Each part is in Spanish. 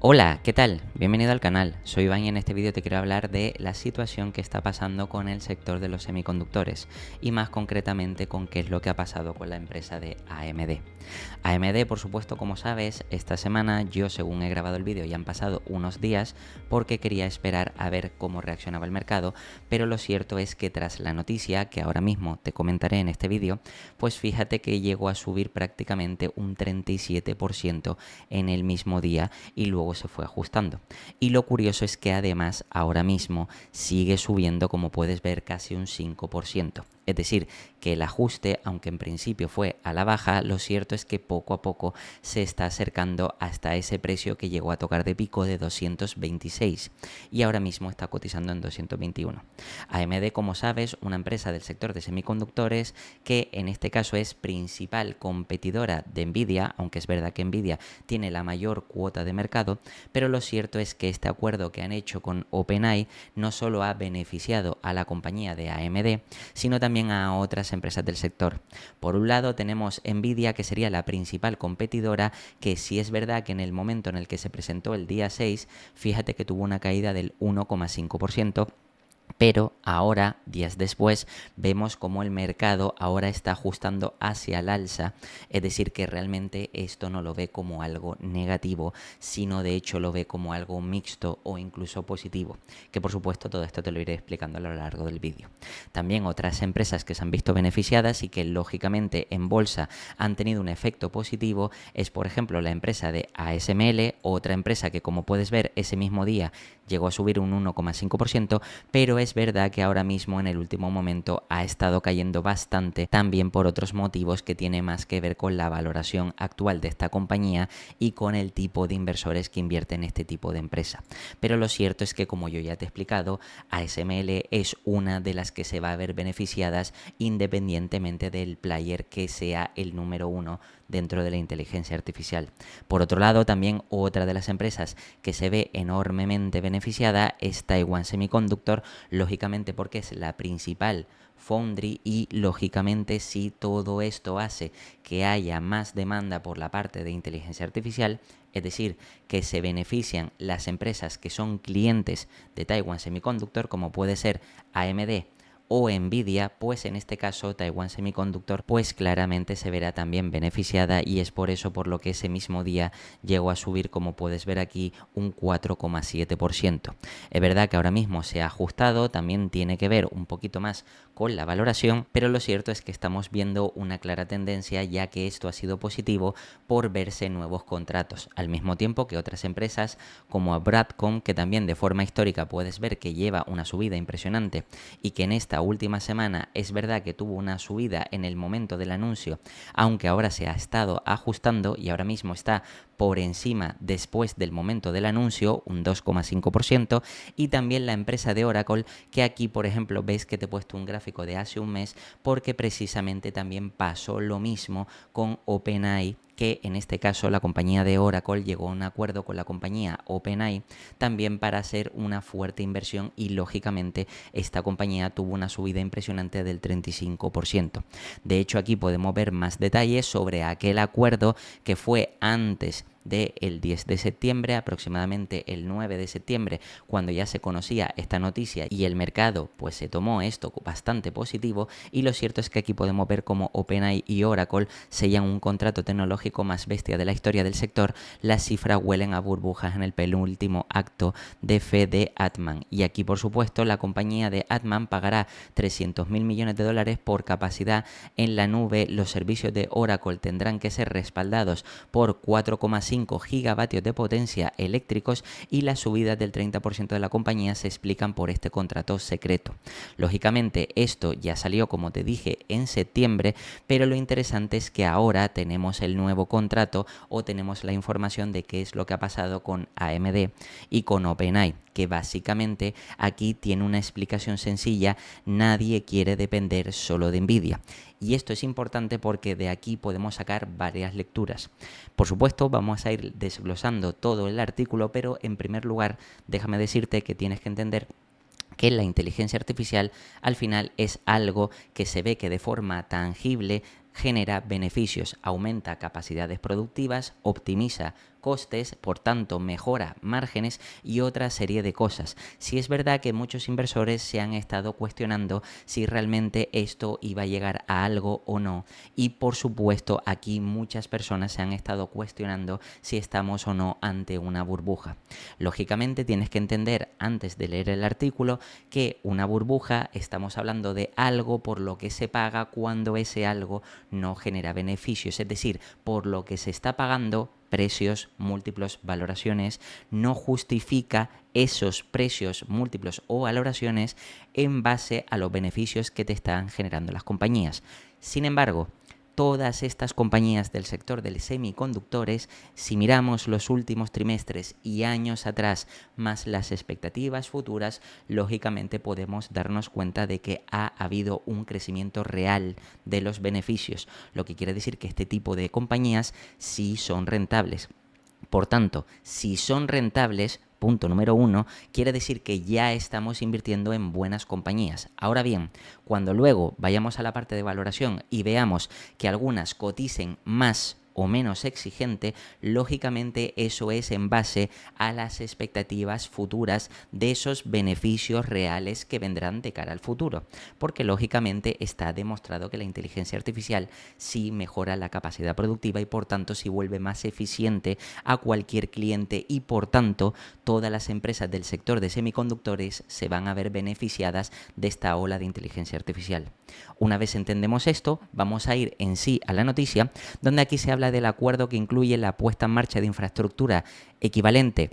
Hola, ¿qué tal? Bienvenido al canal. Soy Iván y en este vídeo te quiero hablar de la situación que está pasando con el sector de los semiconductores y más concretamente con qué es lo que ha pasado con la empresa de AMD. AMD, por supuesto, como sabes, esta semana yo según he grabado el vídeo ya han pasado unos días porque quería esperar a ver cómo reaccionaba el mercado, pero lo cierto es que tras la noticia que ahora mismo te comentaré en este vídeo, pues fíjate que llegó a subir prácticamente un 37% en el mismo día y luego se fue ajustando. Y lo curioso es que además ahora mismo sigue subiendo, como puedes ver, casi un 5%. Es decir, que el ajuste, aunque en principio fue a la baja, lo cierto es que poco a poco se está acercando hasta ese precio que llegó a tocar de pico de 226 y ahora mismo está cotizando en 221. AMD, como sabes, una empresa del sector de semiconductores que en este caso es principal competidora de Nvidia, aunque es verdad que Nvidia tiene la mayor cuota de mercado, pero lo cierto es que este acuerdo que han hecho con OpenAI no solo ha beneficiado a la compañía de AMD, sino también a otras empresas del sector. Por un lado tenemos Nvidia, que sería la principal competidora, que sí es verdad que en el momento en el que se presentó el día 6, fíjate que tuvo una caída del 1,5%. Pero ahora, días después, vemos cómo el mercado ahora está ajustando hacia el alza, es decir, que realmente esto no lo ve como algo negativo, sino de hecho lo ve como algo mixto o incluso positivo, que por supuesto todo esto te lo iré explicando a lo largo del vídeo. También otras empresas que se han visto beneficiadas y que lógicamente en bolsa han tenido un efecto positivo es por ejemplo la empresa de ASML, otra empresa que como puedes ver ese mismo día llegó a subir un 1,5%, pero es verdad que ahora mismo en el último momento ha estado cayendo bastante, también por otros motivos que tiene más que ver con la valoración actual de esta compañía y con el tipo de inversores que invierten en este tipo de empresa. Pero lo cierto es que, como yo ya te he explicado, ASML es una de las que se va a ver beneficiadas independientemente del player que sea el número uno dentro de la inteligencia artificial. Por otro lado, también otra de las empresas que se ve enormemente beneficiada es Taiwan Semiconductor, lógicamente porque es la principal foundry y lógicamente si todo esto hace que haya más demanda por la parte de inteligencia artificial, es decir, que se benefician las empresas que son clientes de Taiwan Semiconductor, como puede ser AMD o Nvidia, pues en este caso Taiwan Semiconductor pues claramente se verá también beneficiada y es por eso por lo que ese mismo día llegó a subir, como puedes ver aquí, un 4,7%. Es verdad que ahora mismo se ha ajustado, también tiene que ver un poquito más con la valoración, pero lo cierto es que estamos viendo una clara tendencia ya que esto ha sido positivo por verse nuevos contratos, al mismo tiempo que otras empresas como a Broadcom, que también de forma histórica puedes ver que lleva una subida impresionante y que en esta última semana es verdad que tuvo una subida en el momento del anuncio, aunque ahora se ha estado ajustando y ahora mismo está por encima después del momento del anuncio, un 2,5%, y también la empresa de Oracle, que aquí por ejemplo ves que te he puesto un gráfico de hace un mes porque precisamente también pasó lo mismo con OpenAI, que en este caso la compañía de Oracle llegó a un acuerdo con la compañía OpenAI también para hacer una fuerte inversión y lógicamente esta compañía tuvo una subida impresionante del 35%. De hecho aquí podemos ver más detalles sobre aquel acuerdo que fue antes del 10 de septiembre, aproximadamente el 9 de septiembre, cuando ya se conocía esta noticia y el mercado pues se tomó esto bastante positivo, y lo cierto es que aquí podemos ver cómo OpenAI y Oracle sellan un contrato tecnológico más bestia de la historia del sector. Las cifras huelen a burbujas en el penúltimo acto de fe de Altman, y aquí por supuesto la compañía de Altman pagará 300.000 millones de dólares por capacidad en la nube. Los servicios de Oracle tendrán que ser respaldados por 4,5 gigavatios de potencia eléctricos y las subidas del 30% de la compañía se explican por este contrato secreto. Lógicamente esto ya salió, como te dije, en septiembre, pero lo interesante es que ahora tenemos el nuevo contrato o tenemos la información de qué es lo que ha pasado con AMD y con OpenAI, que básicamente aquí tiene una explicación sencilla: nadie quiere depender solo de Nvidia. Y esto es importante porque de aquí podemos sacar varias lecturas. Por supuesto, vamos a ir desglosando todo el artículo, pero en primer lugar, déjame decirte que tienes que entender que la inteligencia artificial al final es algo que se ve que de forma tangible genera beneficios, aumenta capacidades productivas, optimiza costes, por tanto mejora márgenes y otra serie de cosas. Sí es verdad que muchos inversores se han estado cuestionando si realmente esto iba a llegar a algo o no, y por supuesto aquí muchas personas se han estado cuestionando si estamos o no ante una burbuja. Lógicamente tienes que entender antes de leer el artículo que una burbuja, estamos hablando de algo por lo que se paga cuando ese algo no genera beneficios, es decir, por lo que se está pagando, precios, múltiplos, valoraciones, no justifica esos precios, múltiplos o valoraciones en base a los beneficios que te están generando las compañías. Sin embargo, todas estas compañías del sector de los semiconductores, si miramos los últimos trimestres y años atrás, más las expectativas futuras, lógicamente podemos darnos cuenta de que ha habido un crecimiento real de los beneficios, lo que quiere decir que este tipo de compañías sí son rentables. Por tanto, si son rentables, punto número 1, quiere decir que ya estamos invirtiendo en buenas compañías. Ahora bien, cuando luego vayamos a la parte de valoración y veamos que algunas coticen más o menos exigente, lógicamente eso es en base a las expectativas futuras de esos beneficios reales que vendrán de cara al futuro, porque lógicamente está demostrado que la inteligencia artificial sí mejora la capacidad productiva y por tanto sí vuelve más eficiente a cualquier cliente y por tanto todas las empresas del sector de semiconductores se van a ver beneficiadas de esta ola de inteligencia artificial. Una vez entendemos esto, vamos a ir en sí a la noticia, donde aquí se habla del acuerdo que incluye la puesta en marcha de infraestructura equivalente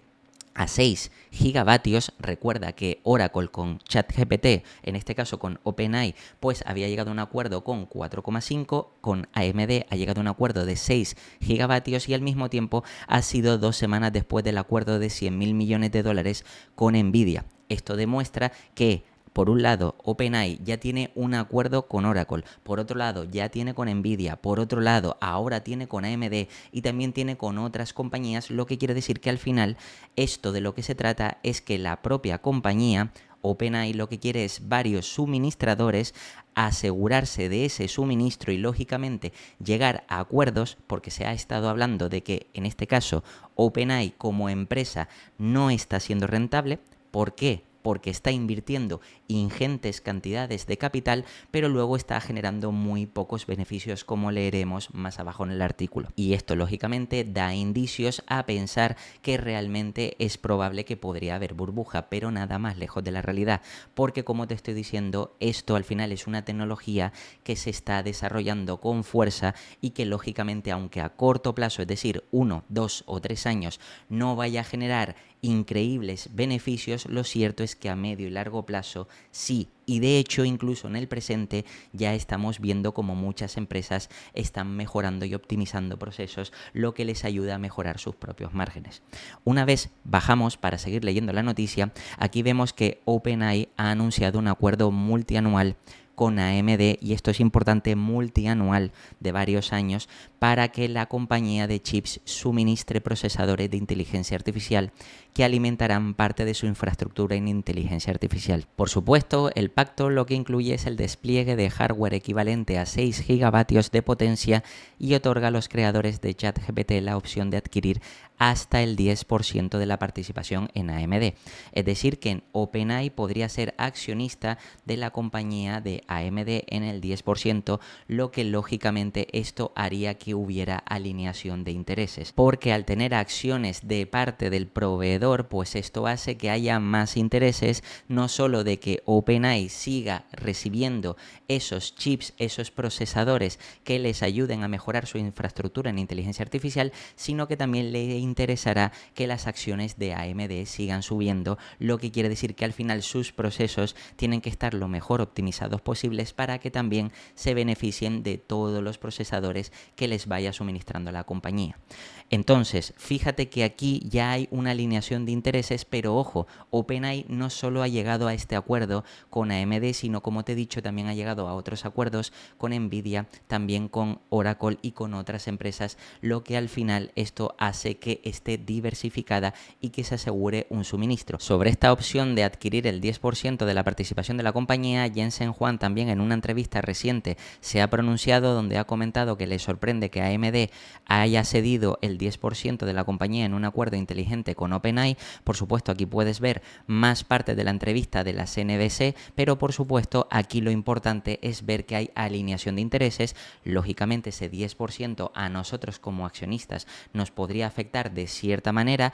a 6 gigavatios. Recuerda que Oracle con ChatGPT, en este caso con OpenAI, pues había llegado a un acuerdo con 4,5, con AMD ha llegado a un acuerdo de 6 gigavatios y al mismo tiempo ha sido 2 semanas después del acuerdo de 100.000 millones de dólares con Nvidia. Esto demuestra que por un lado, OpenAI ya tiene un acuerdo con Oracle, por otro lado ya tiene con Nvidia, por otro lado ahora tiene con AMD y también tiene con otras compañías, lo que quiere decir que al final esto de lo que se trata es que la propia compañía, OpenAI, lo que quiere es varios suministradores, asegurarse de ese suministro y lógicamente llegar a acuerdos, porque se ha estado hablando de que en este caso OpenAI como empresa no está siendo rentable. ¿Por qué? Porque está invirtiendo ingentes cantidades de capital, pero luego está generando muy pocos beneficios, como leeremos más abajo en el artículo. Y esto, lógicamente, da indicios a pensar que realmente es probable que podría haber burbuja, pero nada más lejos de la realidad, porque como te estoy diciendo, esto al final es una tecnología que se está desarrollando con fuerza y que, lógicamente, aunque a corto plazo, es decir, 1, 2 o 3 años, no vaya a generar increíbles beneficios, lo cierto es que a medio y largo plazo sí, y de hecho incluso en el presente ya estamos viendo como muchas empresas están mejorando y optimizando procesos, lo que les ayuda a mejorar sus propios márgenes. Una vez bajamos para seguir leyendo la noticia, aquí vemos que OpenAI ha anunciado un acuerdo multianual con AMD, y esto es importante, multianual de varios años, para que la compañía de chips suministre procesadores de inteligencia artificial que alimentarán parte de su infraestructura en inteligencia artificial. Por supuesto, el pacto lo que incluye es el despliegue de hardware equivalente a 6 gigavatios de potencia y otorga a los creadores de ChatGPT la opción de adquirir hasta el 10% de la participación en AMD. Es decir, que en OpenAI podría ser accionista de la compañía de AMD en el 10%, lo que lógicamente esto haría que hubiera alineación de intereses, porque al tener acciones de parte del proveedor, pues esto hace que haya más intereses, no solo de que OpenAI siga recibiendo esos chips, esos procesadores que les ayuden a mejorar su infraestructura en inteligencia artificial, sino que también le interesará que las acciones de AMD sigan subiendo, lo que quiere decir que al final sus procesos tienen que estar lo mejor optimizados posibles para que también se beneficien de todos los procesadores que les vaya suministrando la compañía. Entonces, fíjate que aquí ya hay una alineación de intereses, pero ojo, OpenAI no solo ha llegado a este acuerdo con AMD, sino como te he dicho, también ha llegado a otros acuerdos con Nvidia, también con Oracle y con otras empresas, lo que al final esto hace que que esté diversificada y que se asegure un suministro. Sobre esta opción de adquirir el 10% de la participación de la compañía, Jensen Huang también en una entrevista reciente se ha pronunciado donde ha comentado que le sorprende que AMD haya cedido el 10% de la compañía en un acuerdo inteligente con OpenAI. Por supuesto, aquí puedes ver más parte de la entrevista de la CNBC, pero por supuesto aquí lo importante es ver que hay alineación de intereses. Lógicamente ese 10% a nosotros como accionistas nos podría afectar de cierta manera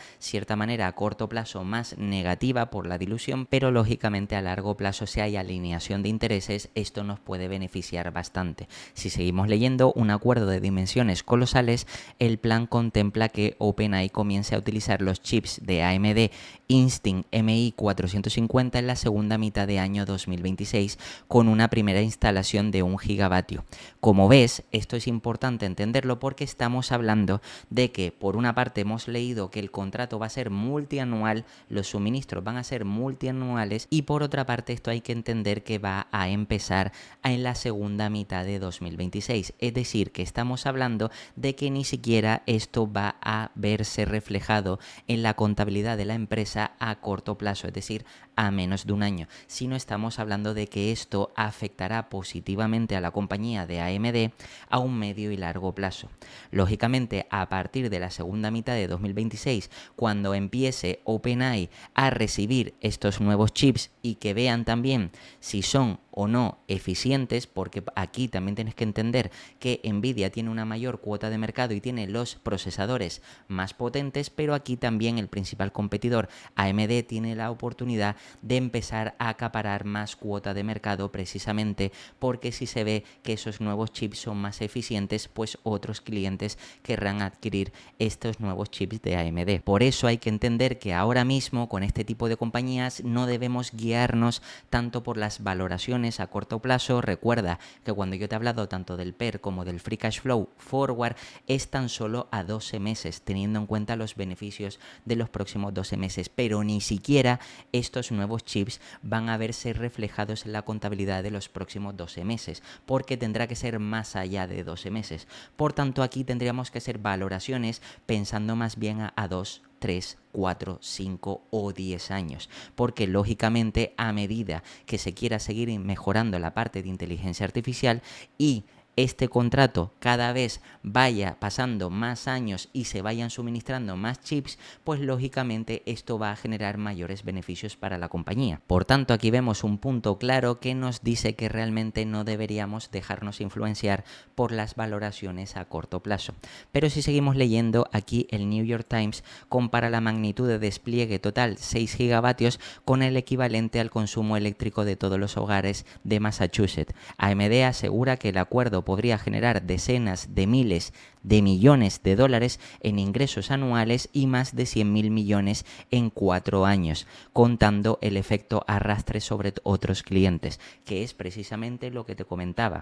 a corto plazo más negativa por la dilución, pero lógicamente a largo plazo si hay alineación de intereses esto nos puede beneficiar bastante. Si seguimos leyendo, un acuerdo de dimensiones colosales, el plan contempla que OpenAI comience a utilizar los chips de AMD Instinct MI450 en la segunda mitad de año 2026 con una primera instalación de 1 gigavatio. Como ves, esto es importante entenderlo porque estamos hablando de que por una parte hemos leído que el contrato va a ser multianual, los suministros van a ser multianuales y por otra parte esto hay que entender que va a empezar en la segunda mitad de 2026. Es decir, que estamos hablando de que ni siquiera esto va a verse reflejado en la contabilidad de la empresa a corto plazo, es decir, a menos de un año, sino estamos hablando de que esto afectará positivamente a la compañía de AMD a un medio y largo plazo. Lógicamente, a partir de la segunda mitad de 2026, cuando empiece OpenAI a recibir estos nuevos chips y que vean también si son o no eficientes, porque aquí también tienes que entender que Nvidia tiene una mayor cuota de mercado y tiene los procesadores más potentes, pero aquí también el principal competidor AMD tiene la oportunidad de empezar a acaparar más cuota de mercado precisamente porque si se ve que esos nuevos chips son más eficientes, pues otros clientes querrán adquirir estos nuevos chips de AMD. Por eso hay que entender que ahora mismo con este tipo de compañías no debemos guiarnos tanto por las valoraciones a corto plazo. Recuerda que cuando yo te he hablado tanto del PER como del Free Cash Flow Forward es tan solo a 12 meses, teniendo en cuenta los beneficios de los próximos 12 meses, pero ni siquiera estos nuevos chips van a verse reflejados en la contabilidad de los próximos 12 meses, porque tendrá que ser más allá de 12 meses. Por tanto, aquí tendríamos que hacer valoraciones pensando más bien a 2, 3, 4, 5 o 10 años, porque lógicamente a medida que se quiera seguir mejorando la parte de inteligencia artificial y este contrato cada vez vaya pasando más años y se vayan suministrando más chips, pues lógicamente esto va a generar mayores beneficios para la compañía. Por tanto, aquí vemos un punto claro que nos dice que realmente no deberíamos dejarnos influenciar por las valoraciones a corto plazo. Pero si seguimos leyendo, aquí el New York Times compara la magnitud de despliegue total 6 gigavatios con el equivalente al consumo eléctrico de todos los hogares de Massachusetts. AMD asegura que el acuerdo podría generar decenas de miles de millones de dólares en ingresos anuales y más de 100.000 millones en 4 años, contando el efecto arrastre sobre otros clientes, que es precisamente lo que te comentaba.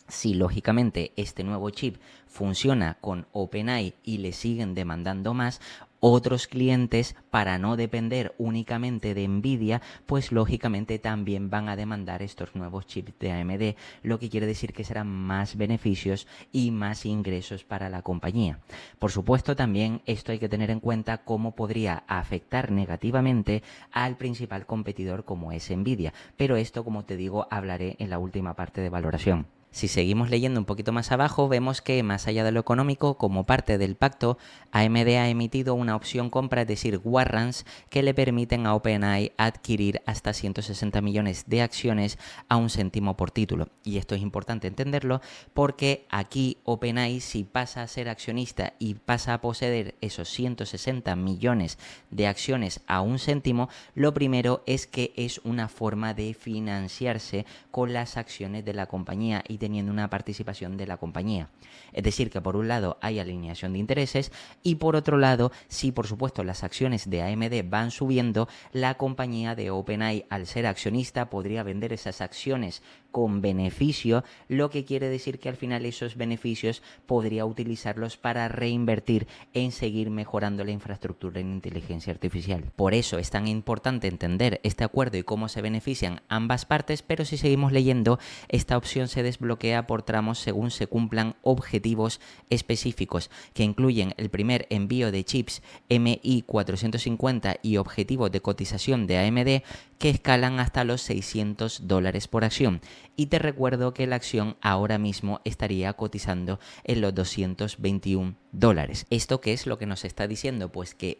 Si lógicamente este nuevo chip funciona con OpenAI y le siguen demandando más, otros clientes, para no depender únicamente de Nvidia, pues lógicamente también van a demandar estos nuevos chips de AMD, lo que quiere decir que serán más beneficios y más ingresos para la compañía. Por supuesto, también esto hay que tener en cuenta cómo podría afectar negativamente al principal competidor como es Nvidia, pero esto, como te digo, hablaré en la última parte de valoración. Si seguimos leyendo un poquito más abajo, vemos que más allá de lo económico, como parte del pacto, AMD ha emitido una opción compra, es decir, warrants, que le permiten a OpenAI adquirir hasta 160 millones de acciones a 1 céntimo por título. Y esto es importante entenderlo porque aquí OpenAI, si pasa a ser accionista y pasa a poseer esos 160 millones de acciones a 1 céntimo, lo primero es que es una forma de financiarse con las acciones de la compañía y teniendo una participación de la compañía. Es decir, que por un lado hay alineación de intereses y por otro lado, si por supuesto las acciones de AMD van subiendo, la compañía de OpenAI, al ser accionista, podría vender esas acciones con beneficio, lo que quiere decir que al final esos beneficios podría utilizarlos para reinvertir en seguir mejorando la infraestructura en inteligencia artificial. Por eso es tan importante entender este acuerdo y cómo se benefician ambas partes, pero si seguimos leyendo, esta opción se desbloquea por tramos según se cumplan objetivos específicos, que incluyen el primer envío de chips MI450 y objetivos de cotización de AMD que escalan hasta los $600 por acción. Y te recuerdo que la acción ahora mismo estaría cotizando en los $221. ¿Esto qué es lo que nos está diciendo? Pues que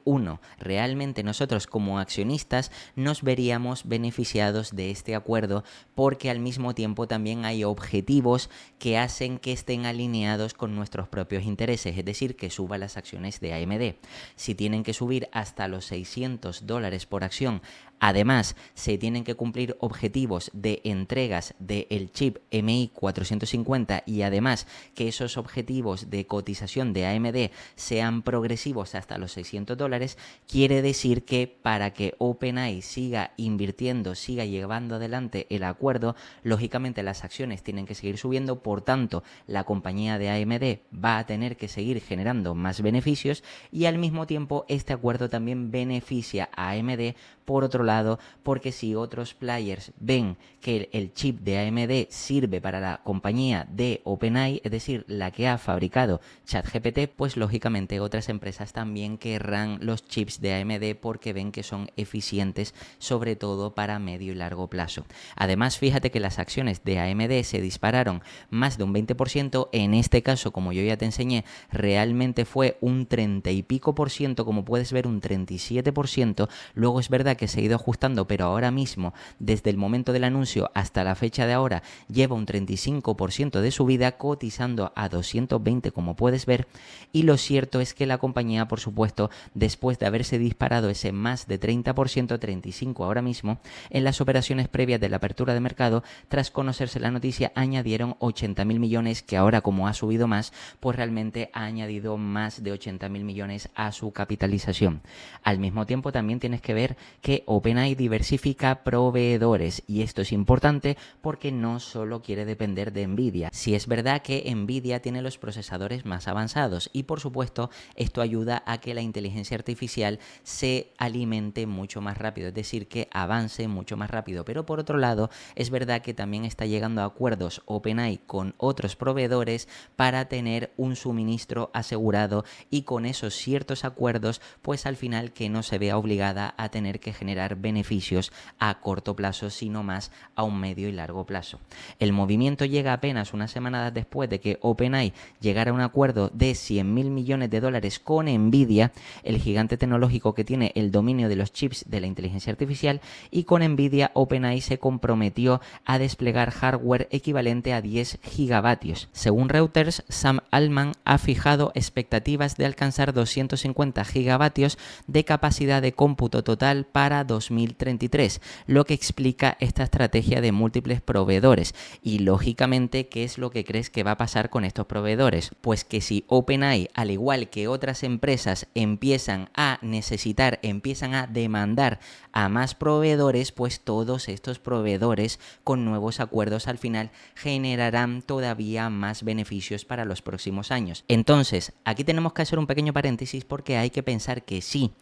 realmente nosotros como accionistas nos veríamos beneficiados de este acuerdo, porque al mismo tiempo también hay objetivos que hacen que estén alineados con nuestros propios intereses, es decir, que suban las acciones de AMD. Si tienen que subir hasta los $600 por acción, además se tienen que cumplir objetivos de entregas del chip MI450 y además que esos objetivos de cotización de AMD sean progresivos hasta los $600, quiere decir que para que OpenAI siga invirtiendo, siga llevando adelante el acuerdo, lógicamente las acciones tienen que seguir subiendo, por tanto la compañía de AMD va a tener que seguir generando más beneficios y al mismo tiempo este acuerdo también beneficia a AMD por otro lado, porque si otros players ven que el chip de AMD sirve para la compañía de OpenAI, es decir, la que ha fabricado ChatGPT, pues lógicamente otras empresas también querrán los chips de AMD porque ven que son eficientes, sobre todo para medio y largo plazo. Además, fíjate que las acciones de AMD se dispararon más de un 20%, en este caso, como yo ya te enseñé, realmente fue un 30 y pico por ciento, como puedes ver un 37%, luego es verdad que se ha ido ajustando, pero ahora mismo, desde el momento del anuncio hasta la fecha de ahora, lleva un 35% de subida, cotizando a 220 como puedes ver, y lo cierto es que la compañía, por supuesto, después de haberse disparado ese más de 30%, 35% ahora mismo, en las operaciones previas de la apertura de mercado, tras conocerse la noticia, añadieron 80.000 millones, que ahora como ha subido más, pues realmente ha añadido más de 80.000 millones a su capitalización. Al mismo tiempo también tienes que ver que OpenAI diversifica proveedores y esto es importante porque no solo quiere depender de Nvidia. Si es verdad que Nvidia tiene los procesadores más avanzados y por supuesto esto ayuda a que la inteligencia artificial se alimente mucho más rápido, es decir, que avance mucho más rápido, pero por otro lado es verdad que también está llegando a acuerdos OpenAI con otros proveedores para tener un suministro asegurado y con esos ciertos acuerdos pues al final que no se vea obligada a tener que generar beneficios a corto plazo, sino más a un medio y largo plazo. El movimiento llega apenas unas semanas después de que OpenAI llegara a un acuerdo de $100.000 millones con Nvidia, el gigante tecnológico que tiene el dominio de los chips de la inteligencia artificial, y con Nvidia OpenAI se comprometió a desplegar hardware equivalente a 10 gigavatios. Según Reuters, Sam Altman ha fijado expectativas de alcanzar 250 gigavatios de capacidad de cómputo total para 2033, lo que explica esta estrategia de múltiples proveedores. Y lógicamente, ¿qué es lo que crees que va a pasar con estos proveedores? Pues que si OpenAI, al igual que otras empresas, empiezan a necesitar, empiezan a demandar a más proveedores, pues todos estos proveedores con nuevos acuerdos al final generarán todavía más beneficios para los próximos años. Entonces, aquí tenemos que hacer un pequeño paréntesis porque hay que pensar que sí,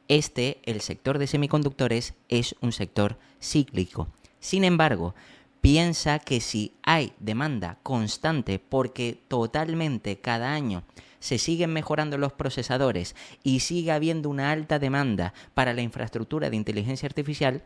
el sector de semiconductores es un sector cíclico. Sin embargo, piensa que si hay demanda constante porque totalmente cada año se siguen mejorando los procesadores y sigue habiendo una alta demanda para la infraestructura de inteligencia artificial,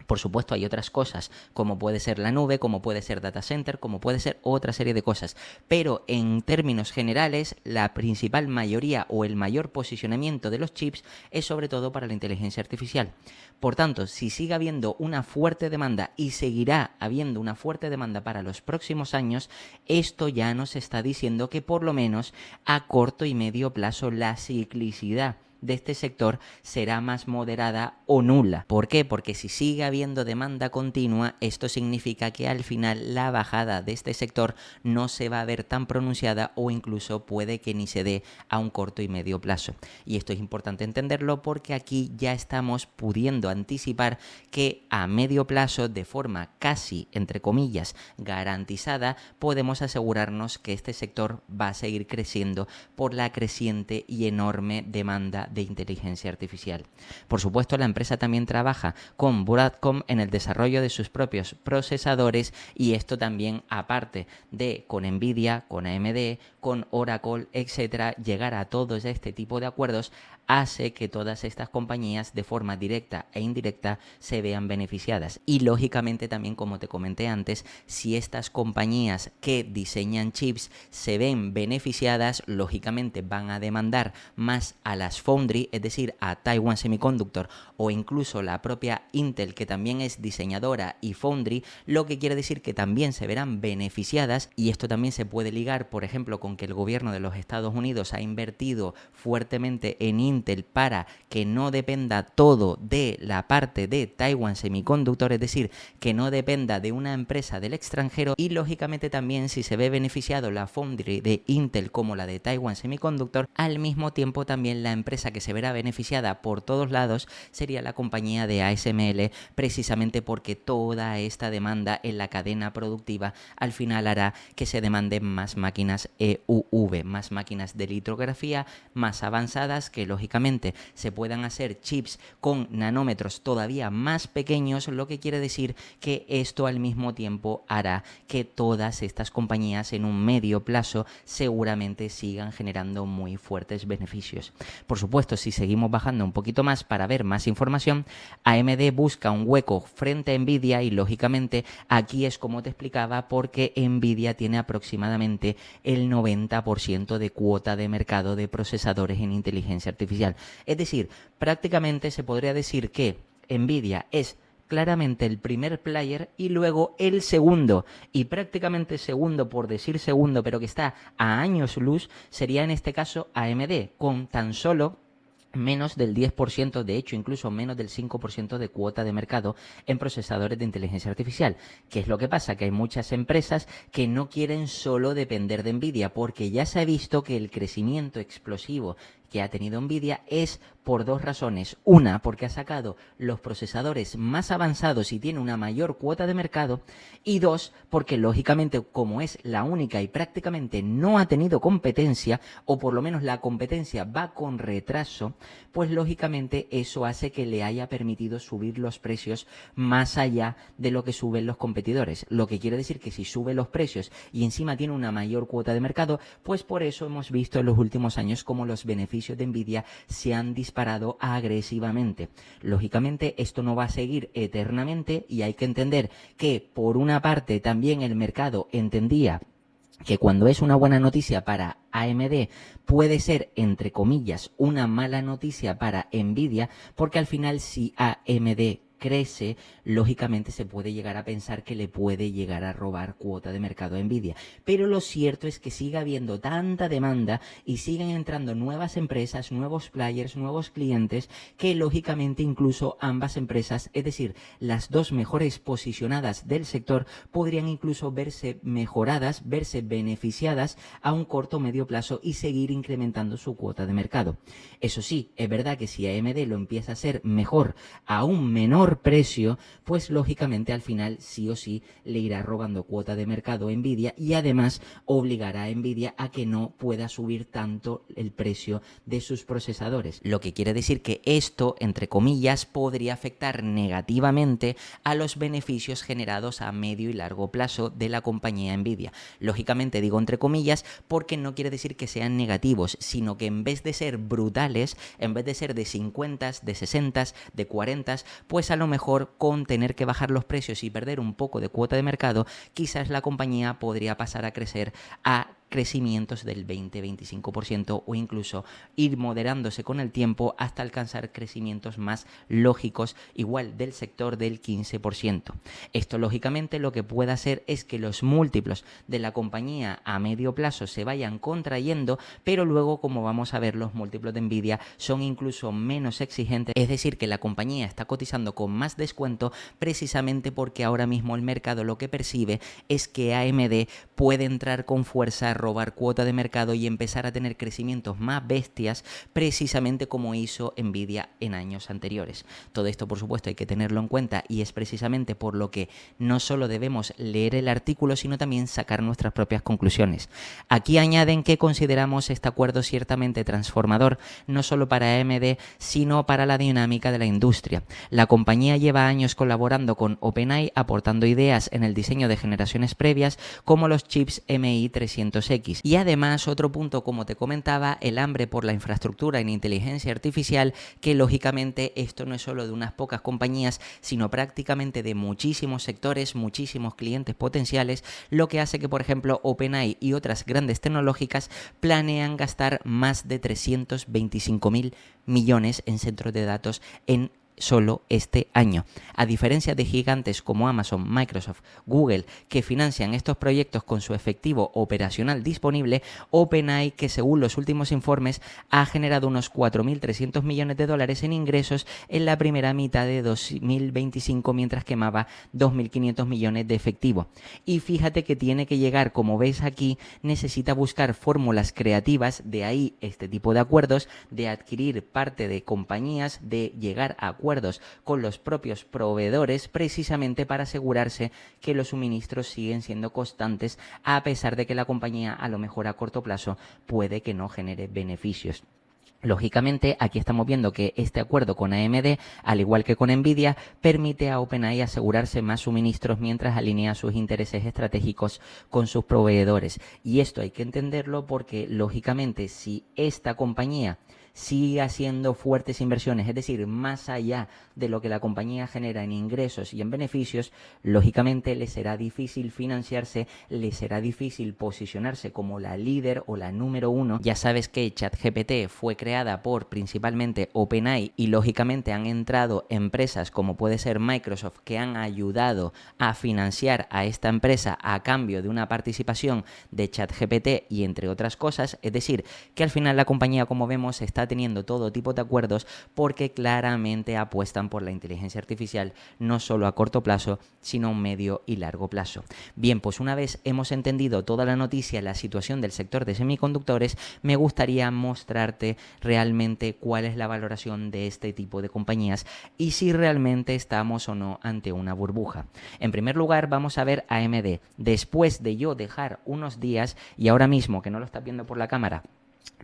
por supuesto hay otras cosas, como puede ser la nube, como puede ser data center, como puede ser otra serie de cosas. Pero en términos generales, la principal mayoría o el mayor posicionamiento de los chips es sobre todo para la inteligencia artificial. Por tanto, si sigue habiendo una fuerte demanda y seguirá habiendo una fuerte demanda para los próximos años, esto ya nos está diciendo que por lo menos a corto y medio plazo la ciclicidad de este sector será más moderada o nula. ¿Por qué? Porque si sigue habiendo demanda continua, esto significa que al final la bajada de este sector no se va a ver tan pronunciada o incluso puede que ni se dé a un corto y medio plazo. Y esto es importante entenderlo porque aquí ya estamos pudiendo anticipar que a medio plazo, de forma casi, entre comillas, garantizada, podemos asegurarnos que este sector va a seguir creciendo por la creciente y enorme demanda de inteligencia artificial. Por supuesto, la empresa también trabaja con Broadcom en el desarrollo de sus propios procesadores y esto también, aparte de con Nvidia, con AMD, con Oracle, etcétera, llegar a todos este tipo de acuerdos hace que todas estas compañías de forma directa e indirecta se vean beneficiadas. Y lógicamente también, como te comenté antes, si estas compañías que diseñan chips se ven beneficiadas, lógicamente van a demandar más a las foundry, es decir, a Taiwan Semiconductor o incluso la propia Intel, que también es diseñadora y foundry, lo que quiere decir que también se verán beneficiadas. Y esto también se puede ligar, por ejemplo, con que el gobierno de los Estados Unidos ha invertido fuertemente en Intel para que no dependa todo de la parte de Taiwan Semiconductor, es decir, que no dependa de una empresa del extranjero. Y lógicamente también, si se ve beneficiado la foundry de Intel como la de Taiwan Semiconductor, al mismo tiempo también la empresa que se verá beneficiada por todos lados sería la compañía de ASML, precisamente porque toda esta demanda en la cadena productiva al final hará que se demanden más máquinas EUV, más máquinas de litografía más avanzadas, que lógicamente se puedan hacer chips con nanómetros todavía más pequeños, lo que quiere decir que esto al mismo tiempo hará que todas estas compañías en un medio plazo seguramente sigan generando muy fuertes beneficios. Por supuesto, si seguimos bajando un poquito más para ver más información, AMD busca un hueco frente a Nvidia y lógicamente aquí es como te explicaba, porque Nvidia tiene aproximadamente el 90% de cuota de mercado de procesadores en inteligencia artificial. Es decir, prácticamente se podría decir que Nvidia es claramente el primer player y luego el segundo, y prácticamente segundo por decir segundo, pero que está a años luz, sería en este caso AMD, con tan solo menos del 10%, de hecho incluso menos del 5% de cuota de mercado en procesadores de inteligencia artificial. ¿Qué es lo que pasa? Que hay muchas empresas que no quieren solo depender de Nvidia, porque ya se ha visto que el crecimiento explosivo que ha tenido Nvidia es por dos razones. Una, porque ha sacado los procesadores más avanzados y tiene una mayor cuota de mercado. Y dos, porque lógicamente, como es la única y prácticamente no ha tenido competencia, o por lo menos la competencia va con retraso, pues lógicamente eso hace que le haya permitido subir los precios más allá de lo que suben los competidores. Lo que quiere decir que si sube los precios y encima tiene una mayor cuota de mercado, pues por eso hemos visto en los últimos años como los beneficios de Nvidia se han disparado agresivamente. Lógicamente esto no va a seguir eternamente y hay que entender que por una parte también el mercado entendía que cuando es una buena noticia para AMD puede ser, entre comillas, una mala noticia para Nvidia, porque al final si AMD crece, lógicamente se puede llegar a pensar que le puede llegar a robar cuota de mercado a Nvidia. Pero lo cierto es que sigue habiendo tanta demanda y siguen entrando nuevas empresas, nuevos players, nuevos clientes, que lógicamente incluso ambas empresas, es decir, las dos mejores posicionadas del sector, podrían incluso verse mejoradas, verse beneficiadas a un corto o medio plazo y seguir incrementando su cuota de mercado. Eso sí, es verdad que si AMD lo empieza a hacer mejor a un menor precio, pues lógicamente al final sí o sí le irá robando cuota de mercado a Nvidia y además obligará a Nvidia a que no pueda subir tanto el precio de sus procesadores. Lo que quiere decir que esto, entre comillas, podría afectar negativamente a los beneficios generados a medio y largo plazo de la compañía Nvidia. Lógicamente digo entre comillas porque no quiere decir que sean negativos, sino que en vez de ser brutales, en vez de ser de 50, de 60, de 40, pues a lo mejor con tener que bajar los precios y perder un poco de cuota de mercado, quizás la compañía podría pasar a crecer a crecimientos del 20-25% o incluso ir moderándose con el tiempo hasta alcanzar crecimientos más lógicos, igual del sector del 15%. Esto lógicamente lo que puede hacer es que los múltiplos de la compañía a medio plazo se vayan contrayendo, pero luego, como vamos a ver, los múltiplos de Nvidia son incluso menos exigentes, es decir, que la compañía está cotizando con más descuento precisamente porque ahora mismo el mercado lo que percibe es que AMD puede entrar con fuerza, robar cuota de mercado y empezar a tener crecimientos más bestias, precisamente como hizo Nvidia en años anteriores. Todo esto, por supuesto, hay que tenerlo en cuenta y es precisamente por lo que no solo debemos leer el artículo, sino también sacar nuestras propias conclusiones. Aquí añaden que consideramos este acuerdo ciertamente transformador, no solo para AMD, sino para la dinámica de la industria. La compañía lleva años colaborando con OpenAI, aportando ideas en el diseño de generaciones previas, como los chips MI300X. Y además, otro punto, como te comentaba, el hambre por la infraestructura en inteligencia artificial, que lógicamente esto no es solo de unas pocas compañías, sino prácticamente de muchísimos sectores, muchísimos clientes potenciales, lo que hace que, por ejemplo, OpenAI y otras grandes tecnológicas planean gastar más de 325.000 millones en centros de datos en solo este año. A diferencia de gigantes como Amazon, Microsoft, Google, que financian estos proyectos con su efectivo operacional disponible, OpenAI, que según los últimos informes ha generado unos 4.300 millones de dólares en ingresos en la primera mitad de 2025, mientras quemaba 2.500 millones de efectivo. Y fíjate que tiene que llegar, como ves aquí, necesita buscar fórmulas creativas, de ahí este tipo de acuerdos, de adquirir parte de compañías, de llegar a acuerdos con los propios proveedores, precisamente para asegurarse que los suministros siguen siendo constantes, a pesar de que la compañía a lo mejor a corto plazo puede que no genere beneficios. Lógicamente, aquí estamos viendo que este acuerdo con AMD, al igual que con Nvidia, permite a OpenAI asegurarse más suministros mientras alinea sus intereses estratégicos con sus proveedores. Y esto hay que entenderlo porque, lógicamente, si esta compañía sigue haciendo fuertes inversiones, es decir, más allá de lo que la compañía genera en ingresos y en beneficios, lógicamente le será difícil financiarse, le será difícil posicionarse como la líder o la número uno. Ya sabes que ChatGPT fue creada por principalmente OpenAI y lógicamente han entrado empresas como puede ser Microsoft, que han ayudado a financiar a esta empresa a cambio de una participación de ChatGPT y entre otras cosas. Es decir, que al final la compañía, como vemos, está teniendo todo tipo de acuerdos porque claramente apuestan por la inteligencia artificial, no solo a corto plazo, sino a un medio y largo plazo. Bien, pues una vez hemos entendido toda la noticia, la situación del sector de semiconductores, me gustaría mostrarte realmente cuál es la valoración de este tipo de compañías y si realmente estamos o no ante una burbuja. En primer lugar, vamos a ver AMD. Después de yo dejar unos días, y ahora mismo que no lo estás viendo por la cámara,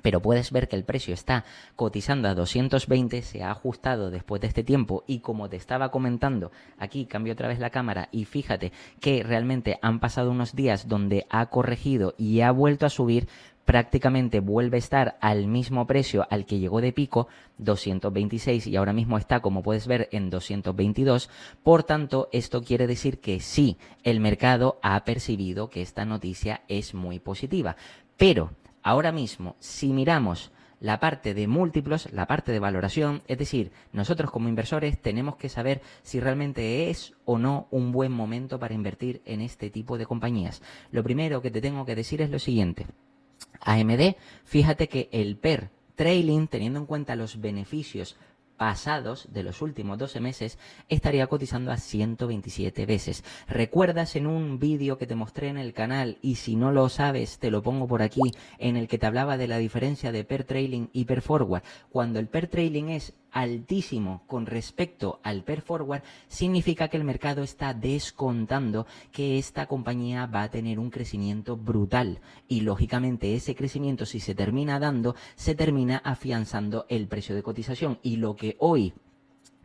pero puedes ver que el precio está cotizando a 220, se ha ajustado después de este tiempo y como te estaba comentando, aquí cambio otra vez la cámara y fíjate que realmente han pasado unos días donde ha corregido y ha vuelto a subir, prácticamente vuelve a estar al mismo precio al que llegó de pico, 226, y ahora mismo está, como puedes ver, en 222. Por tanto, esto quiere decir que sí, el mercado ha percibido que esta noticia es muy positiva, pero ahora mismo, si miramos la parte de múltiplos, la parte de valoración, es decir, nosotros como inversores tenemos que saber si realmente es o no un buen momento para invertir en este tipo de compañías. Lo primero que te tengo que decir es lo siguiente. AMD, fíjate que el PER trailing, teniendo en cuenta los beneficios pasados de los últimos 12 meses, estaría cotizando a 127 veces. ¿Recuerdas en un vídeo que te mostré en el canal, y si no lo sabes te lo pongo por aquí, en el que te hablaba de la diferencia de PER trailing y PER forward? Cuando el PER trailing es altísimo con respecto al PER forward, significa que el mercado está descontando que esta compañía va a tener un crecimiento brutal y lógicamente ese crecimiento, si se termina dando, se termina afianzando el precio de cotización, y lo que hoy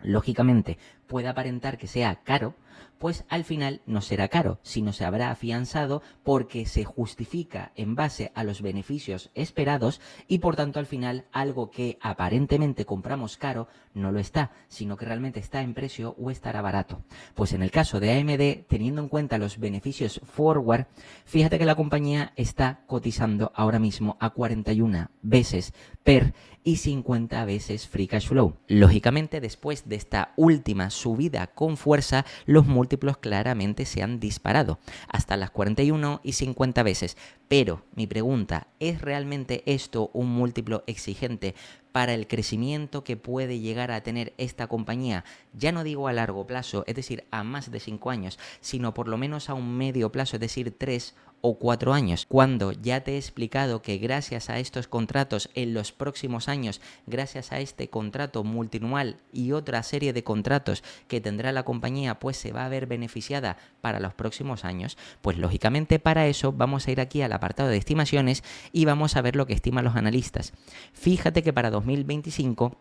lógicamente puede aparentar que sea caro, pues al final no será caro, sino se habrá afianzado porque se justifica en base a los beneficios esperados y por tanto al final algo que aparentemente compramos caro no lo está, sino que realmente está en precio o estará barato. Pues en el caso de AMD, teniendo en cuenta los beneficios forward, fíjate que la compañía está cotizando ahora mismo a 41 veces PER y 50 veces Free Cash Flow. Lógicamente, después de esta última subida con fuerza, los múltiplos claramente se han disparado hasta las 41 y 50 veces. Pero mi pregunta, ¿es realmente esto un múltiplo exigente para el crecimiento que puede llegar a tener esta compañía? Ya no digo a largo plazo, es decir, a más de 5 años, sino por lo menos a un medio plazo, es decir, 3 o 4 años, cuando ya te he explicado que gracias a estos contratos en los próximos años, gracias a este contrato multianual y otra serie de contratos que tendrá la compañía, pues se va a ver beneficiada para los próximos años, pues lógicamente para eso vamos a ir aquí al apartado de estimaciones y vamos a ver lo que estiman los analistas. Fíjate que para 2025,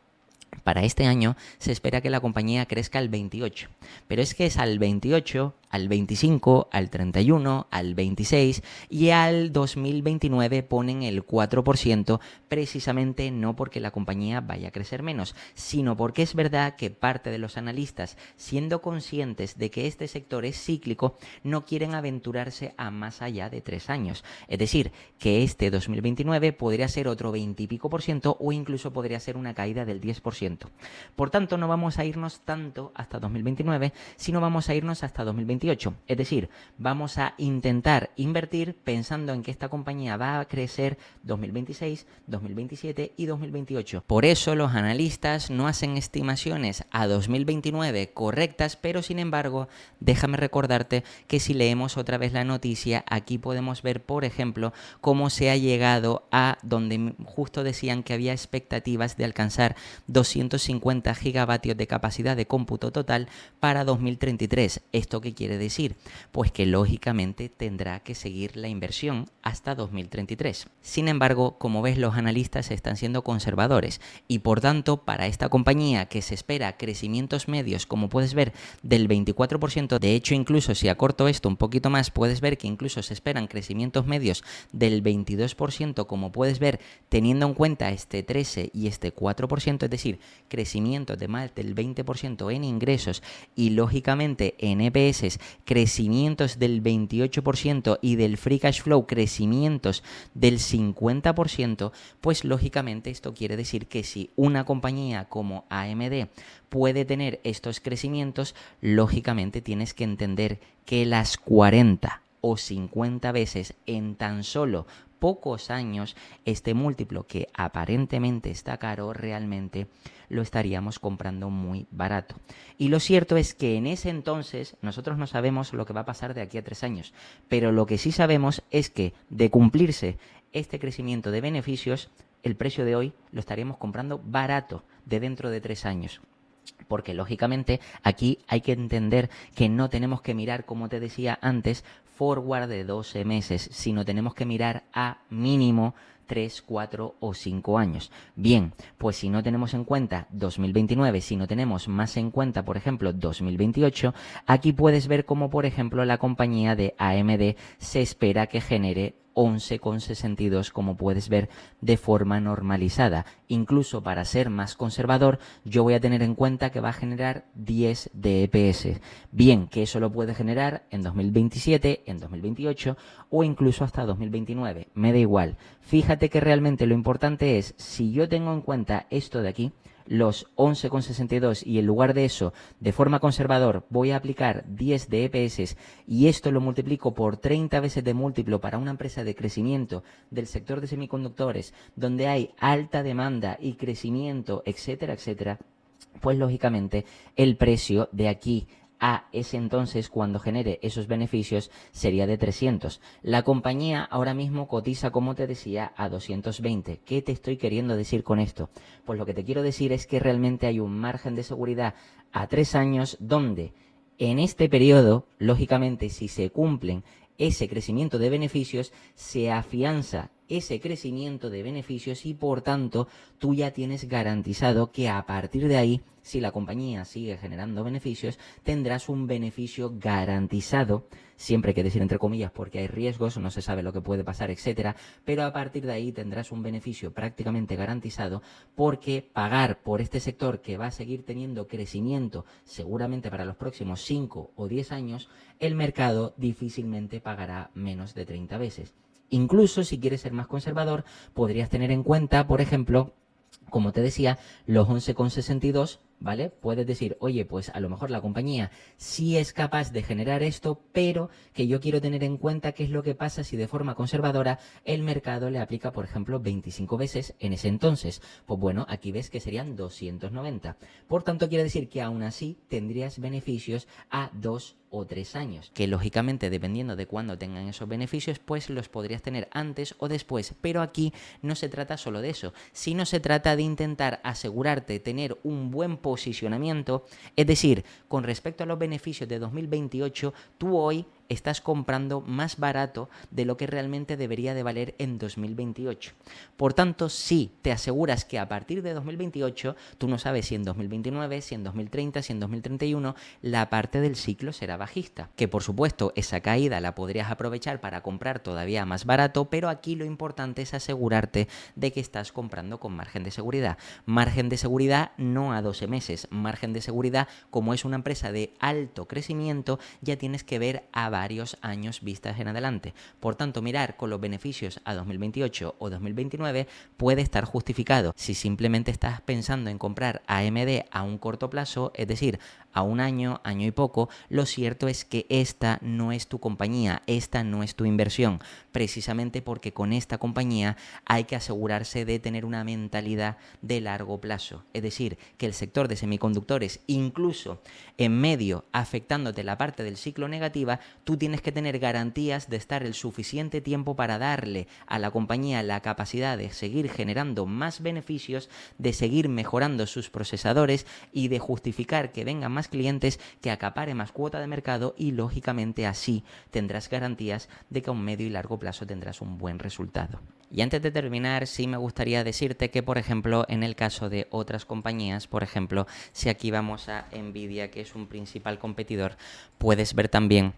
para este año, se espera que la compañía crezca al 28, pero es que es al 28, al 25, al 31, al 26 y al 2029 ponen el 4%, precisamente no porque la compañía vaya a crecer menos, sino porque es verdad que parte de los analistas, siendo conscientes de que este sector es cíclico, no quieren aventurarse a más allá de 3 años. Es decir, que este 2029 podría ser otro 20 y pico % o incluso podría ser una caída del 10%. Por tanto, no vamos a irnos tanto hasta 2029, sino vamos a irnos hasta 2028. Es decir, vamos a intentar invertir pensando en que esta compañía va a crecer 2026, 2027 y 2028. Por eso los analistas no hacen estimaciones a 2029 correctas, pero sin embargo, déjame recordarte que si leemos otra vez la noticia, aquí podemos ver, por ejemplo, cómo se ha llegado a donde justo decían que había expectativas de alcanzar 250 gigavatios de capacidad de cómputo total para 2033. ¿Esto qué quiere decir? Pues que lógicamente tendrá que seguir la inversión hasta 2033. Sin embargo, como ves, los analistas están siendo conservadores y por tanto para esta compañía que se espera crecimientos medios, como puedes ver, del 24%, de hecho incluso si acorto esto un poquito más, puedes ver que incluso se esperan crecimientos medios del 22%, como puedes ver, teniendo en cuenta este 13 y este 4%, es decir, crecimientos de más del 20% en ingresos y lógicamente en EPS crecimientos del 28% y del Free Cash Flow crecimientos del 50%, pues lógicamente esto quiere decir que si una compañía como AMD puede tener estos crecimientos, lógicamente tienes que entender que las 40 o 50 veces en tan solo pocos años, este múltiplo que aparentemente está caro, realmente lo estaríamos comprando muy barato. Y lo cierto es que en ese entonces nosotros no sabemos lo que va a pasar de aquí a 3 años, pero lo que sí sabemos es que de cumplirse este crecimiento de beneficios, el precio de hoy lo estaríamos comprando barato de dentro de 3 años. Porque lógicamente aquí hay que entender que no tenemos que mirar, como te decía antes, forward de 12 meses, sino tenemos que mirar a mínimo 3, 4 o 5 años. Bien, pues si no tenemos en cuenta 2029, si no tenemos más en cuenta, por ejemplo, 2028, aquí puedes ver cómo, por ejemplo, la compañía de AMD se espera que genere 11,62, como puedes ver, de forma normalizada. Incluso para ser más conservador, yo voy a tener en cuenta que va a generar 10 de EPS. Bien, que eso lo puede generar en 2027, en 2028 o incluso hasta 2029. Me da igual. Fíjate que realmente lo importante es, si yo tengo en cuenta esto de aquí, los 11,62 y en lugar de eso, de forma conservador, voy a aplicar 10 de EPS y esto lo multiplico por 30 veces de múltiplo para una empresa de crecimiento del sector de semiconductores, donde hay alta demanda y crecimiento, etcétera, etcétera, pues lógicamente el precio de aquí a ese entonces, cuando genere esos beneficios, sería de 300. La compañía ahora mismo cotiza, como te decía, a 220. ¿Qué te estoy queriendo decir con esto? Pues lo que te quiero decir es que realmente hay un margen de seguridad a 3 años donde en este periodo, lógicamente, si se cumplen ese crecimiento de beneficios, se afianza ese crecimiento de beneficios y por tanto tú ya tienes garantizado que a partir de ahí, si la compañía sigue generando beneficios, tendrás un beneficio garantizado, siempre hay que decir entre comillas porque hay riesgos, no se sabe lo que puede pasar, etcétera, pero a partir de ahí tendrás un beneficio prácticamente garantizado, porque pagar por este sector que va a seguir teniendo crecimiento seguramente para los próximos 5 o 10 años, el mercado difícilmente pagará menos de 30 veces. Incluso si quieres ser más conservador, podrías tener en cuenta, por ejemplo, como te decía, los 11,62, ¿vale? Puedes decir, oye, pues a lo mejor la compañía sí es capaz de generar esto, pero que yo quiero tener en cuenta qué es lo que pasa si de forma conservadora el mercado le aplica, por ejemplo, 25 veces en ese entonces. Pues bueno, aquí ves que serían 290. Por tanto, quiere decir que aún así tendrías beneficios a 2 o 3 años, que lógicamente dependiendo de cuándo tengan esos beneficios, pues los podrías tener antes o después, pero aquí no se trata solo de eso, sino se trata de intentar asegurarte tener un buen posicionamiento, es decir, con respecto a los beneficios de 2028, tú hoy estás comprando más barato de lo que realmente debería de valer en 2028. Por tanto, si te aseguras que a partir de 2028, tú no sabes si en 2029, si en 2030, si en 2031, la parte del ciclo será bajista. Que por supuesto, esa caída la podrías aprovechar para comprar todavía más barato, pero aquí lo importante es asegurarte de que estás comprando con margen de seguridad. Margen de seguridad no a 12 meses, margen de seguridad, como es una empresa de alto crecimiento, ya tienes que ver a varios años vistas en adelante. Por tanto, mirar con los beneficios a 2028 o 2029 puede estar justificado. Si simplemente estás pensando en comprar AMD a un corto plazo, es decir, a un año, año y poco, lo cierto es que esta no es tu compañía, esta no es tu inversión, precisamente porque con esta compañía hay que asegurarse de tener una mentalidad de largo plazo. Es decir, que el sector de semiconductores, incluso en medio afectándote la parte del ciclo negativa, tú tienes que tener garantías de estar el suficiente tiempo para darle a la compañía la capacidad de seguir generando más beneficios, de seguir mejorando sus procesadores y de justificar que vengan más clientes, que acapare más cuota de mercado y lógicamente así tendrás garantías de que a un medio y largo plazo tendrás un buen resultado. Y antes de terminar, sí me gustaría decirte que, por ejemplo, en el caso de otras compañías, por ejemplo, si aquí vamos a Nvidia, que es un principal competidor, puedes ver también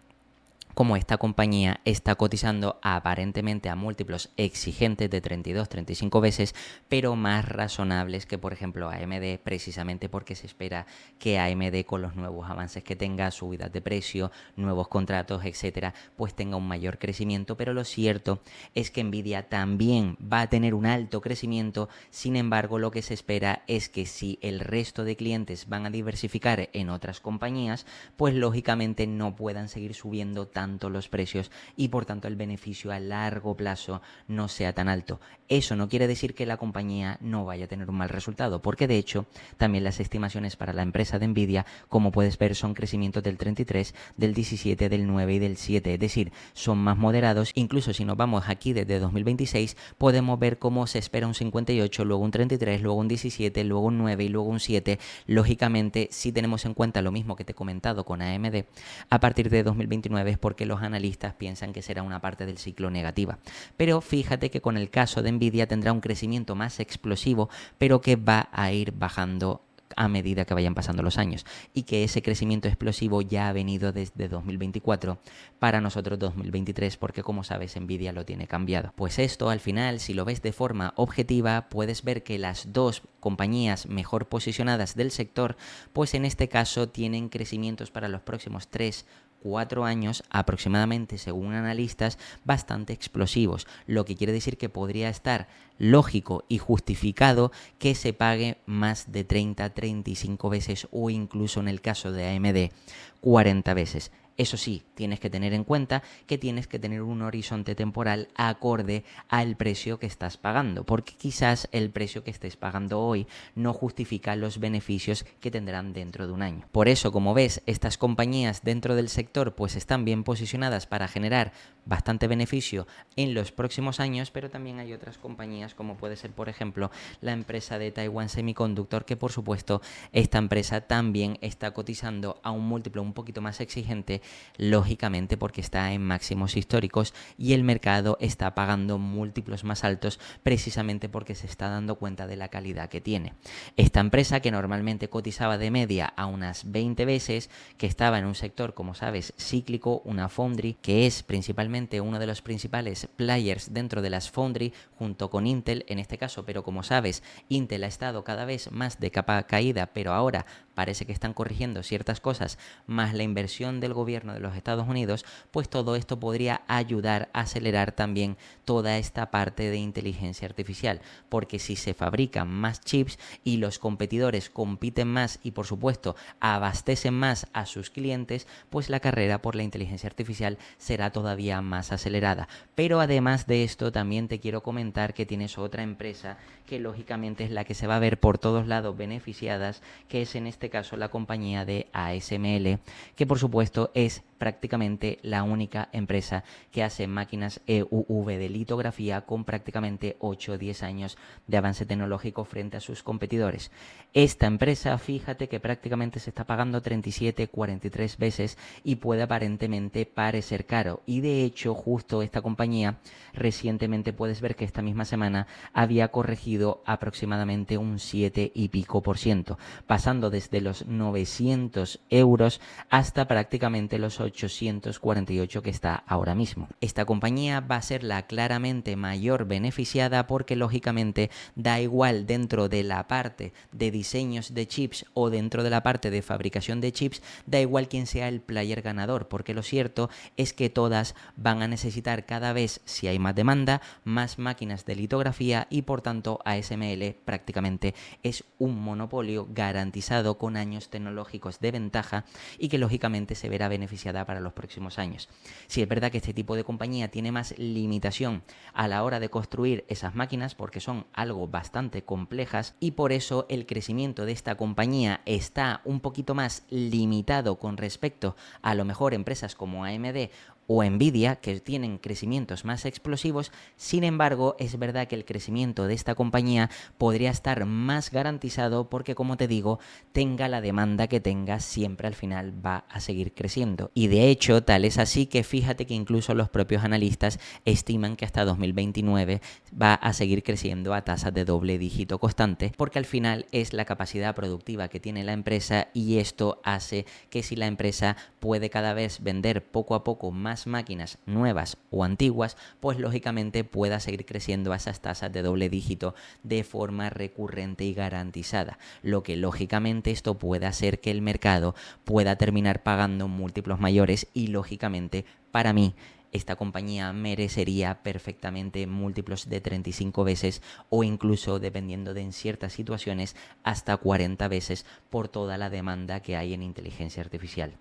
como esta compañía está cotizando aparentemente a múltiplos exigentes de 32-35 veces, pero más razonables que, por ejemplo, AMD, precisamente porque se espera que AMD, con los nuevos avances que tenga, subidas de precio, nuevos contratos, etcétera, pues tenga un mayor crecimiento. Pero lo cierto es que Nvidia también va a tener un alto crecimiento. Sin embargo, lo que se espera es que si el resto de clientes van a diversificar en otras compañías, pues lógicamente no puedan seguir subiendo tanto los precios y por tanto el beneficio a largo plazo no sea tan alto. Eso no quiere decir que la compañía no vaya a tener un mal resultado, porque de hecho también las estimaciones para la empresa de Nvidia, como puedes ver, son crecimientos del 33, del 17, del 9 y del 7, es decir, son más moderados. Incluso si nos vamos aquí desde 2026, podemos ver cómo se espera un 58, luego un 33, luego un 17, luego un 9 y luego un 7. Lógicamente, si tenemos en cuenta lo mismo que te he comentado con AMD, a partir de 2029 es porque los analistas piensan que será una parte del ciclo negativa. Pero fíjate que con el caso de Nvidia tendrá un crecimiento más explosivo, pero que va a ir bajando a medida que vayan pasando los años, y que ese crecimiento explosivo ya ha venido desde 2024 para nosotros 2023, porque como sabes Nvidia lo tiene cambiado. Pues esto al final, si lo ves de forma objetiva, puedes ver que las dos compañías mejor posicionadas del sector, pues en este caso tienen crecimientos para los próximos 3-4 años aproximadamente, según analistas, bastante explosivos, lo que quiere decir que podría estar lógico y justificado que se pague más de 30-35 veces o incluso en el caso de AMD 40 veces. Eso sí, tienes que tener en cuenta que tienes que tener un horizonte temporal acorde al precio que estás pagando, porque quizás el precio que estés pagando hoy no justifica los beneficios que tendrán dentro de un año. Por eso, como ves, estas compañías dentro del sector pues están bien posicionadas para generar bastante beneficio en los próximos años, pero también hay otras compañías como puede ser, por ejemplo, la empresa de Taiwan Semiconductor, que por supuesto esta empresa también está cotizando a un múltiplo un poquito más exigente lógicamente porque está en máximos históricos y el mercado está pagando múltiplos más altos precisamente porque se está dando cuenta de la calidad que tiene. Esta empresa, que normalmente cotizaba de media a unas 20 veces, que estaba en un sector, como sabes, cíclico, una foundry, que es principalmente uno de los principales players dentro de las foundry junto con Intel en este caso, pero como sabes, Intel ha estado cada vez más de capa caída, pero ahora parece que están corrigiendo ciertas cosas, más la inversión del gobierno de los Estados Unidos, pues todo esto podría ayudar a acelerar también toda esta parte de inteligencia artificial, porque si se fabrican más chips y los competidores compiten más y por supuesto abastecen más a sus clientes, pues la carrera por la inteligencia artificial será todavía más acelerada. Pero además de esto también te quiero comentar que tienes otra empresa que lógicamente es la que se va a ver por todos lados beneficiadas, que es en este caso la compañía de ASML, que por supuesto es prácticamente la única empresa que hace máquinas EUV de litografía con prácticamente 8 o 10 años de avance tecnológico frente a sus competidores. Esta empresa, fíjate que prácticamente se está pagando 37, 43 veces y puede aparentemente parecer caro. Y de hecho, justo esta compañía recientemente puedes ver que esta misma semana había corregido aproximadamente un 7 y pico %, pasando desde los 900 euros hasta prácticamente los 848 que está ahora mismo. Esta compañía va a ser la claramente mayor beneficiada porque lógicamente da igual dentro de la parte de diseños de chips o dentro de la parte de fabricación de chips, da igual quién sea el player ganador, porque lo cierto es que todas van a necesitar cada vez, si hay más demanda, más máquinas de litografía y por tanto ASML prácticamente es un monopolio garantizado con años tecnológicos de ventaja y que lógicamente se verá beneficiada para los próximos años. Sí, es verdad que este tipo de compañía tiene más limitación a la hora de construir esas máquinas porque son algo bastante complejas y por eso el crecimiento de esta compañía está un poquito más limitado con respecto a lo mejor empresas como AMD o Nvidia, que tienen crecimientos más explosivos. Sin embargo, es verdad que el crecimiento de esta compañía podría estar más garantizado porque, como te digo, tenga la demanda que tenga, siempre al final va a seguir creciendo. Y de hecho, tal es así que fíjate que incluso los propios analistas estiman que hasta 2029 va a seguir creciendo a tasas de doble dígito constante, porque al final es la capacidad productiva que tiene la empresa y esto hace que si la empresa puede cada vez vender poco a poco más máquinas nuevas o antiguas, pues lógicamente pueda seguir creciendo a esas tasas de doble dígito de forma recurrente y garantizada, lo que lógicamente esto puede hacer que el mercado pueda terminar pagando múltiplos mayores y lógicamente para mí esta compañía merecería perfectamente múltiplos de 35 veces o incluso, dependiendo de en ciertas situaciones, hasta 40 veces por toda la demanda que hay en inteligencia artificial.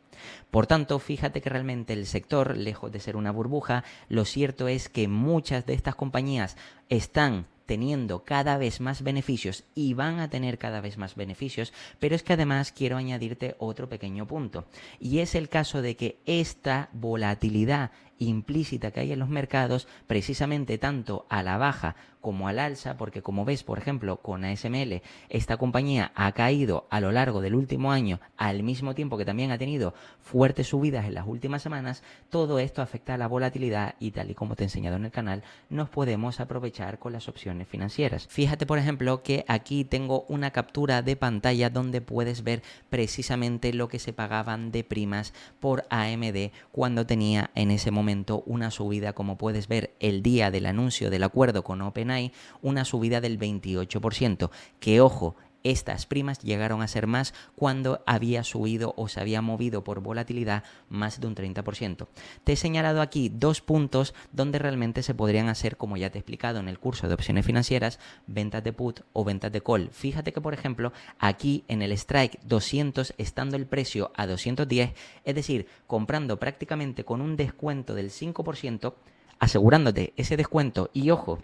Por tanto, fíjate que realmente el sector, lejos de ser una burbuja, lo cierto es que muchas de estas compañías están teniendo cada vez más beneficios y van a tener cada vez más beneficios, pero es que además quiero añadirte otro pequeño punto, y es el caso de que esta volatilidad implícita que hay en los mercados, precisamente tanto a la baja como al alza, porque como ves, por ejemplo, con ASML, esta compañía ha caído a lo largo del último año, al mismo tiempo que también ha tenido fuertes subidas en las últimas semanas. Todo esto afecta a la volatilidad y, tal y como te he enseñado en el canal, nos podemos aprovechar con las opciones financieras. Fíjate, por ejemplo, que aquí tengo una captura de pantalla donde puedes ver precisamente lo que se pagaban de primas por AMD cuando tenía en ese momento una subida, como puedes ver el día del anuncio del acuerdo con OpenAI, una subida del 28%, que ojo, estas primas llegaron a ser más cuando había subido o se había movido por volatilidad más de un 30%. Te he señalado aquí dos puntos donde realmente se podrían hacer, como ya te he explicado en el curso de opciones financieras, ventas de put o ventas de call. Fíjate que, por ejemplo, aquí en el strike 200, estando el precio a 210, es decir, comprando prácticamente con un descuento del 5%, asegurándote ese descuento y, ojo,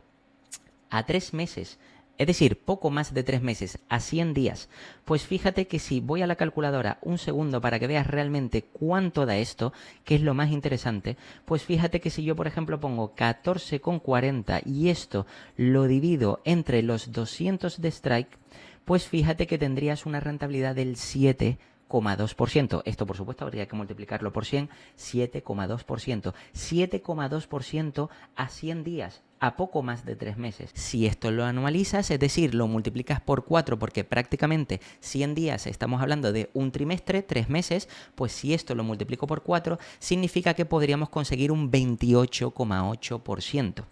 a 3 meses, es decir, poco más de 3 meses, a 100 días. Pues fíjate que si voy a la calculadora un segundo para que veas realmente cuánto da esto, que es lo más interesante, pues fíjate que si yo, por ejemplo, pongo 14,40 y esto lo divido entre los 200 de strike, pues fíjate que tendrías una rentabilidad del 7,4%. 7,2%. Esto, por supuesto, habría que multiplicarlo por 100, 7,2%. 7,2% a 100 días, a poco más de 3 meses. Si esto lo anualizas, es decir, lo multiplicas por 4, porque prácticamente 100 días estamos hablando de un trimestre, 3 meses, pues si esto lo multiplico por 4, significa que podríamos conseguir un 28,8%.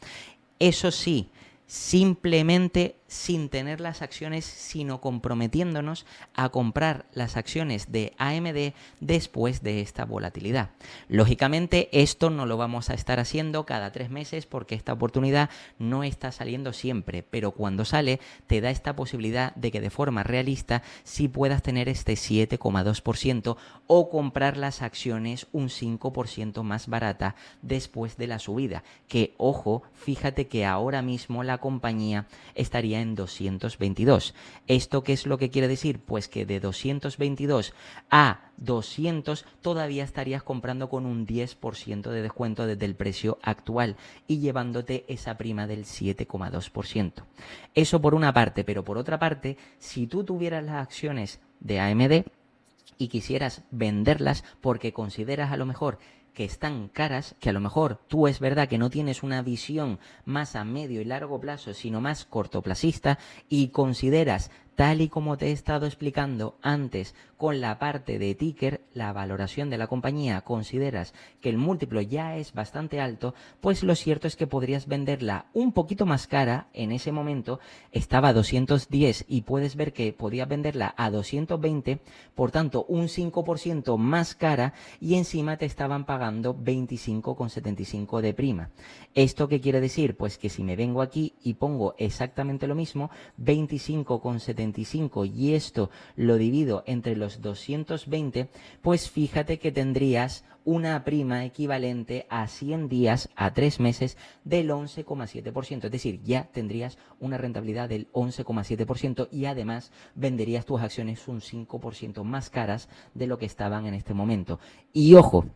Eso sí, simplemente sin tener las acciones, sino comprometiéndonos a comprar las acciones de AMD después de esta volatilidad. Lógicamente, esto no lo vamos a estar haciendo cada 3 meses porque esta oportunidad no está saliendo siempre, pero cuando sale te da esta posibilidad de que de forma realista sí puedas tener este 7,2% o comprar las acciones un 5% más barata después de la subida. Que, ojo, fíjate que ahora mismo la compañía estaría en 222. ¿Esto qué es lo que quiere decir? Pues que de 222 a 200 todavía estarías comprando con un 10% de descuento desde el precio actual y llevándote esa prima del 7,2%. Eso por una parte, pero por otra parte, si tú tuvieras las acciones de AMD y quisieras venderlas porque consideras a lo mejor que están caras, que a lo mejor tú es verdad que no tienes una visión más a medio y largo plazo, sino más cortoplacista, y consideras, tal y como te he estado explicando antes con la parte de ticker, la valoración de la compañía, consideras que el múltiplo ya es bastante alto, pues lo cierto es que podrías venderla un poquito más cara. En ese momento estaba a 210 y puedes ver que podías venderla a 220, por tanto un 5% más cara, y encima te estaban pagando 25,75 de prima. ¿Esto qué quiere decir? Pues que si me vengo aquí y pongo exactamente lo mismo, 25,75, y esto lo divido entre los 220, pues fíjate que tendrías una prima equivalente a 100 días, a 3 meses, del 11,7%. Es decir, ya tendrías una rentabilidad del 11,7% y además venderías tus acciones un 5% más caras de lo que estaban en este momento. Y ojo,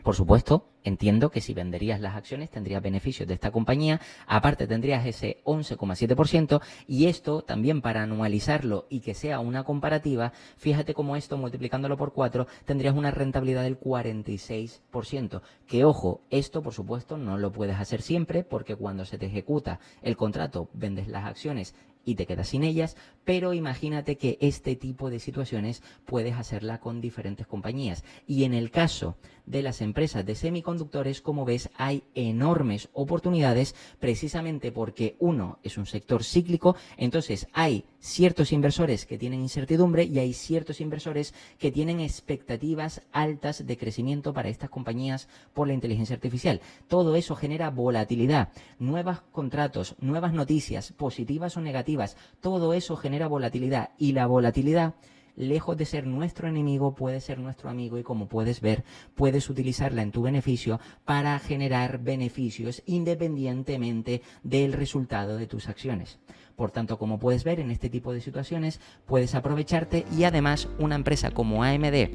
por supuesto, entiendo que si venderías las acciones tendrías beneficios de esta compañía, aparte tendrías ese 11,7%, y esto también, para anualizarlo y que sea una comparativa, fíjate cómo esto multiplicándolo por 4 tendrías una rentabilidad del 46%, que ojo, esto por supuesto no lo puedes hacer siempre porque cuando se te ejecuta el contrato vendes las acciones y te quedas sin ellas, pero imagínate que este tipo de situaciones puedes hacerla con diferentes compañías. Y en el caso de las empresas de semiconductores, como ves, hay enormes oportunidades precisamente porque uno es un sector cíclico, entonces hay ciertos inversores que tienen incertidumbre y hay ciertos inversores que tienen expectativas altas de crecimiento para estas compañías por la inteligencia artificial. Todo eso genera volatilidad, nuevos contratos, nuevas noticias, positivas o negativas, todo eso genera volatilidad, y la volatilidad, lejos de ser nuestro enemigo, puede ser nuestro amigo, y como puedes ver, puedes utilizarla en tu beneficio para generar beneficios independientemente del resultado de tus acciones. Por tanto, como puedes ver, en este tipo de situaciones puedes aprovecharte, y además una empresa como AMD,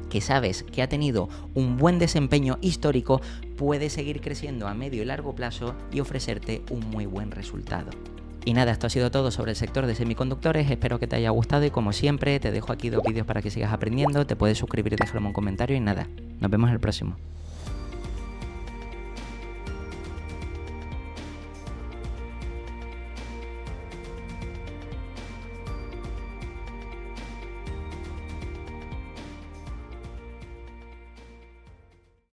que sabes que ha tenido un buen desempeño histórico, puede seguir creciendo a medio y largo plazo y ofrecerte un muy buen resultado. Y nada, esto ha sido todo sobre el sector de semiconductores. Espero que te haya gustado y, como siempre, te dejo aquí 2 vídeos para que sigas aprendiendo. Te puedes suscribir y dejarme un comentario, y nada, nos vemos en el próximo.